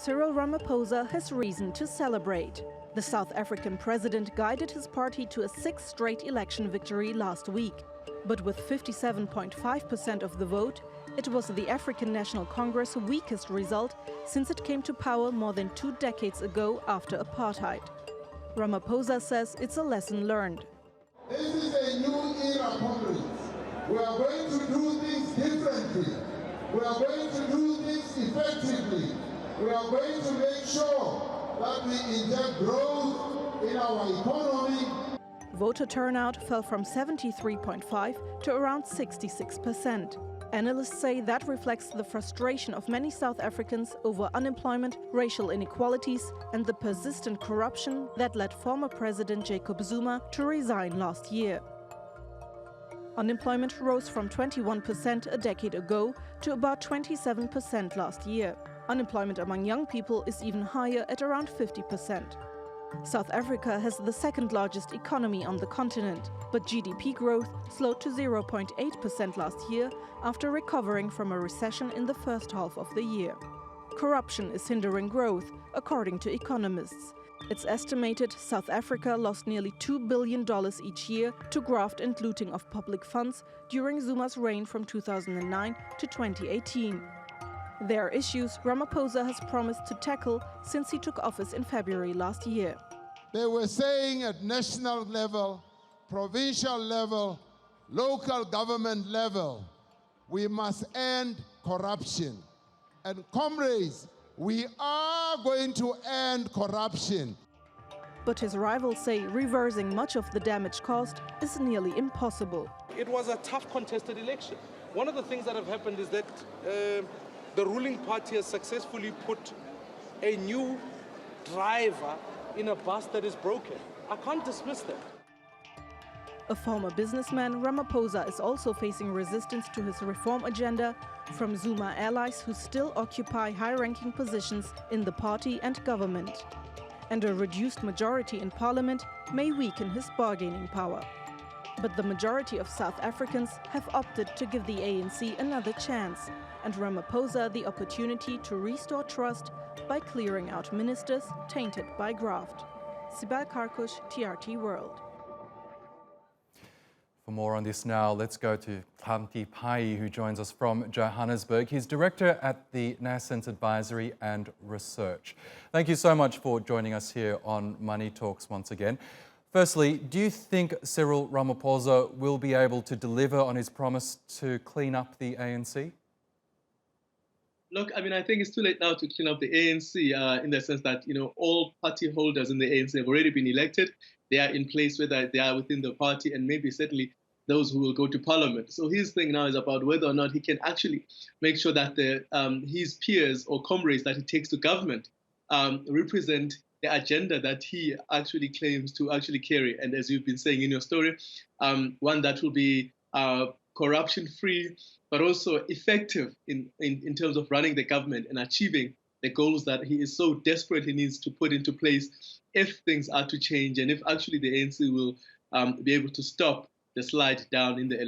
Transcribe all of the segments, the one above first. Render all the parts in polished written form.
Cyril Ramaphosa has reason to celebrate. The South African president guided his party to a sixth straight election victory last week. But with 57.5% of the vote, it was the African National Congress' weakest result since it came to power more than 2 decades ago after apartheid. Ramaphosa says it's a lesson learned. This is a new era, comrades. We are going to do things differently. We are going to do things effectively. We are going to make sure that we inject growth in our economy. Voter turnout fell from 73.5% to around 66%. Analysts say that reflects the frustration of many South Africans over unemployment, racial inequalities, and the persistent corruption that led former President Jacob Zuma to resign last year. Unemployment rose from 21% a decade ago to about 27% last year. Unemployment among young people is even higher at around 50%. South Africa has the second largest economy on the continent, but GDP growth slowed to 0.8% last year after recovering from a recession in the first half of the year. Corruption is hindering growth, according to economists. It's estimated South Africa lost nearly $2 billion each year to graft and looting of public funds during Zuma's reign from 2009 to 2018. There are issues Ramaphosa has promised to tackle since he took office in February last year. They were saying at national level, provincial level, local government level, we must end corruption. And comrades, we are going to end corruption. But his rivals say reversing much of the damage caused is nearly impossible. It was a tough contested election. One of the things that have happened is that the ruling party has successfully put a new driver in a bus that is broken. I can't dismiss that. A former businessman, Ramaphosa is also facing resistance to his reform agenda from Zuma allies who still occupy high-ranking positions in the party and government. And a reduced majority in parliament may weaken his bargaining power. But the majority of South Africans have opted to give the ANC another chance, and Ramaphosa the opportunity to restore trust by clearing out ministers tainted by graft. Sibel Karkus, TRT World. For more on this now, let's go to Xhanti Payi, who joins us from Johannesburg. He's director at the Nascence Advisory and Research. Thank you so much for joining us here on Money Talks once again. Firstly, do you think Cyril Ramaphosa will be able to deliver on his promise to clean up the ANC? Look, I mean, I think it's too late now to clean up the ANC in the sense that, all party holders in the ANC have already been elected. They are in place, whether they are within the party and maybe certainly those who will go to parliament. So his thing now is about whether or not he can actually make sure that his peers or comrades that he takes to government represent the agenda that he actually claims to actually carry. And as you've been saying in your story, one that will be corruption-free, but also effective in terms of running the government and achieving the goals that he is so desperately needs to put into place if things are to change and if actually the ANC will be able to stop the slide down in the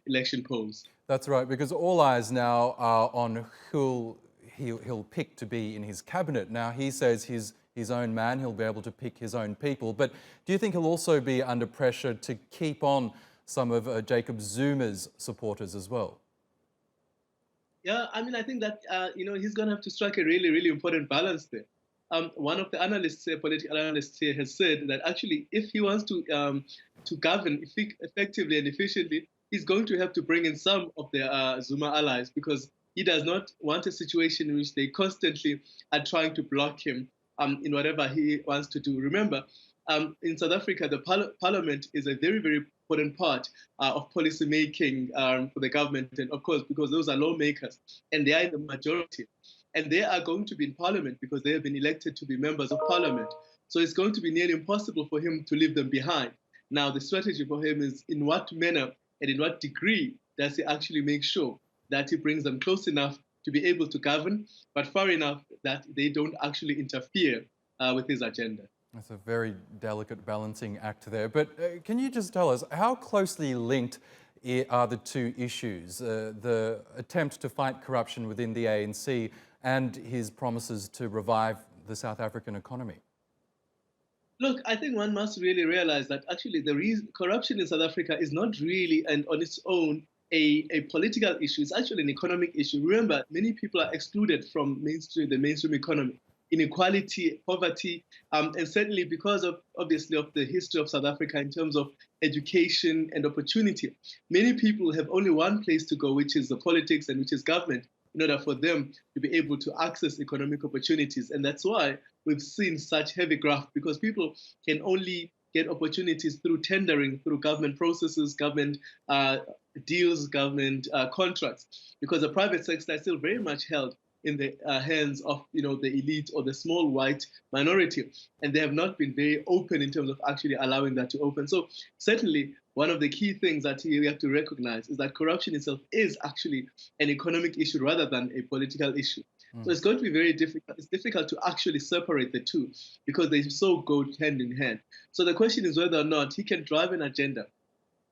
election polls. That's right, because all eyes now are on who he'll pick to be in his cabinet. Now, he says he's his own man, he'll be able to pick his own people. But do you think he'll also be under pressure to keep on some of Jacob Zuma's supporters as well? Yeah, I mean, I think that, he's going to have to strike a really, really important balance there. One of the analysts, political analysts here, has said that actually, if he wants to govern effectively and efficiently, he's going to have to bring in some of the Zuma allies, because he does not want a situation in which they constantly are trying to block him in whatever he wants to do. Remember, in South Africa, the parliament is a very, very important part of policy making for the government, and of course, because those are lawmakers, and they are in the majority. And they are going to be in parliament because they have been elected to be members of parliament. So it's going to be nearly impossible for him to leave them behind. Now, the strategy for him is in what manner and in what degree does he actually make sure that he brings them close enough to be able to govern, but far enough that they don't actually interfere with his agenda. That's a very delicate balancing act there. But can you just tell us, how closely linked are the two issues, the attempt to fight corruption within the ANC and his promises to revive the South African economy? Look, I think one must really realize that actually the reason corruption in South Africa is not really and on its own a political issue. It's actually an economic issue. Remember, many people are excluded from the mainstream economy. Inequality, poverty, and certainly because of, obviously, of the history of South Africa in terms of education and opportunity. Many people have only one place to go, which is the politics and which is government, in order for them to be able to access economic opportunities. And that's why we've seen such heavy graft, because people can only get opportunities through tendering, through government processes, government deals, government contracts, because the private sector is still very much held in the hands of the elite or the small white minority, and they have not been very open in terms of actually allowing that to open. So certainly one of the key things that we have to recognize is that corruption itself is actually an economic issue rather than a political issue. So it's going to be very difficult. It's difficult to actually separate the two because they so go hand in hand. So the question is whether or not he can drive an agenda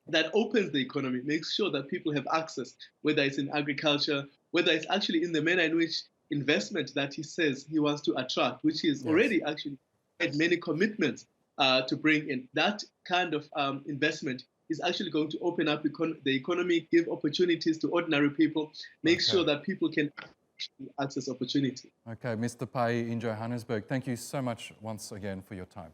that opens the economy, makes sure that people have access, whether it's in agriculture, whether it's actually in the manner in which investment that he says he wants to attract, which is already actually had many commitments to bring in. That kind of investment is actually going to open up the economy, give opportunities to ordinary people, make sure that people can access opportunity. Okay, Mr. Payi in Johannesburg, thank you so much once again for your time.